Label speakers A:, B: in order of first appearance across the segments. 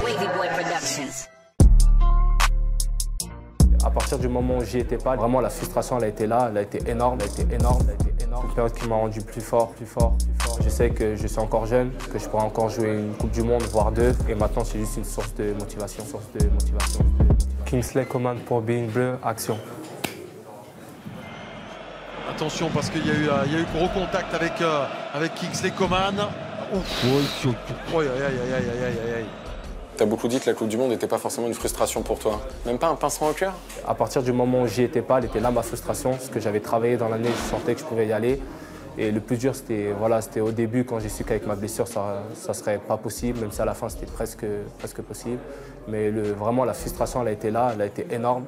A: Wavy Boy Productions.
B: À partir du moment où j'y étais pas, vraiment la frustration elle a été là, elle a été énorme, elle a été énorme, elle a été énorme. Une période qui m'a rendu plus fort. Je sais que je suis encore jeune, que je pourrais encore jouer une Coupe du Monde, voire deux. Et maintenant c'est juste une source de motivation. Kingsley Coman pour Being Bleu, action.
C: Attention parce qu'il y a eu gros contact avec Kingsley Coman. Ouf. Oh, aïe, aïe, aïe, aïe, aïe, aïe.
D: T'as beaucoup dit que la Coupe du Monde n'était pas forcément une frustration pour toi. Même pas un pincement au cœur?
B: À partir du moment où j'y étais pas, elle était là ma frustration. Parce que j'avais travaillé dans l'année, je sentais que je pouvais y aller. Et le plus dur, c'était au début, quand j'ai su qu'avec ma blessure, ça ne serait pas possible. Même si à la fin, c'était presque possible. Mais vraiment, la frustration, elle a été là, elle a été énorme.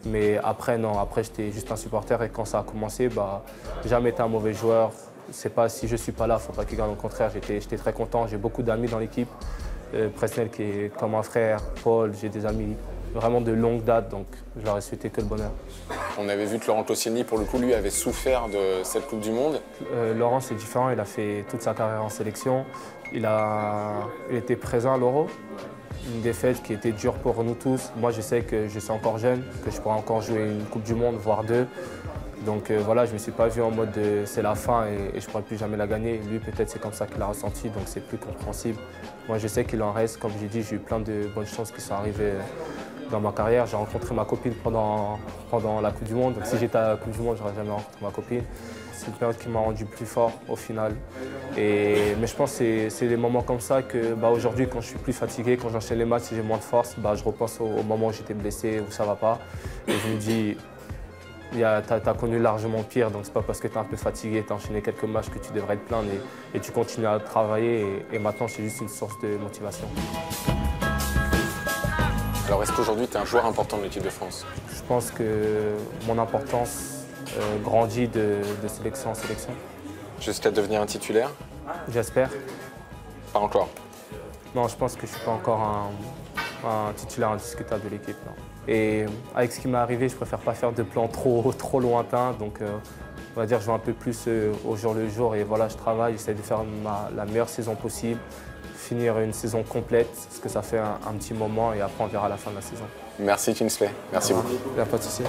B: Mais après, non, après, j'étais juste un supporter. Et quand ça a commencé, j'ai jamais été un mauvais joueur. C'est pas si je ne suis pas là, il ne faut pas qu'il gagne. Au contraire, j'étais très content. J'ai beaucoup d'amis dans l'équipe. Presnel qui est comme un frère, Paul, j'ai des amis vraiment de longue date, donc je leur ai souhaité que le bonheur.
D: On avait vu que Laurent Koscielny, pour le coup, lui, avait souffert de cette Coupe du Monde.
B: Laurent, c'est différent, il a fait toute sa carrière en sélection. Il était présent à l'Euro, une défaite qui était dure pour nous tous. Moi, je sais que je suis encore jeune, que je pourrais encore jouer une Coupe du Monde, voire deux. Donc voilà, je ne me suis pas vu en mode c'est la fin et je ne pourrai plus jamais la gagner. Lui, peut-être c'est comme ça qu'il l'a ressenti, donc c'est plus compréhensible. Moi, je sais qu'il en reste. Comme j'ai dit, j'ai eu plein de bonnes chances qui sont arrivées dans ma carrière. J'ai rencontré ma copine pendant la Coupe du Monde. Donc si j'étais à la Coupe du Monde, je n'aurais jamais rencontré ma copine. C'est une période qui m'a rendu plus fort au final. Mais je pense que c'est des moments comme ça que aujourd'hui, quand je suis plus fatigué, quand j'enchaîne les matchs et j'ai moins de force, je repense au moment où j'étais blessé, où ça ne va pas. Et je me dis, tu as connu largement pire, donc c'est pas parce que tu es un peu fatigué, tu as enchaîné quelques matchs que tu devrais être plein et tu continues à travailler et maintenant c'est juste une source de motivation.
D: Alors est-ce qu'aujourd'hui tu es un joueur important de l'équipe de France?
B: Je pense que mon importance grandit de sélection en sélection.
D: Jusqu'à devenir un titulaire?
B: J'espère.
D: Pas encore? Non,
B: je pense que je ne suis pas encore un titulaire indiscutable de l'équipe. Et avec ce qui m'est arrivé, je préfère pas faire de plans trop lointains. Donc on va dire que je vais un peu plus au jour le jour et voilà, je travaille, j'essaie de faire la meilleure saison possible, finir une saison complète, parce que ça fait un petit moment et après on verra la fin de la saison.
D: Merci Kingsley, merci beaucoup.
B: Il n'y a pas de souci.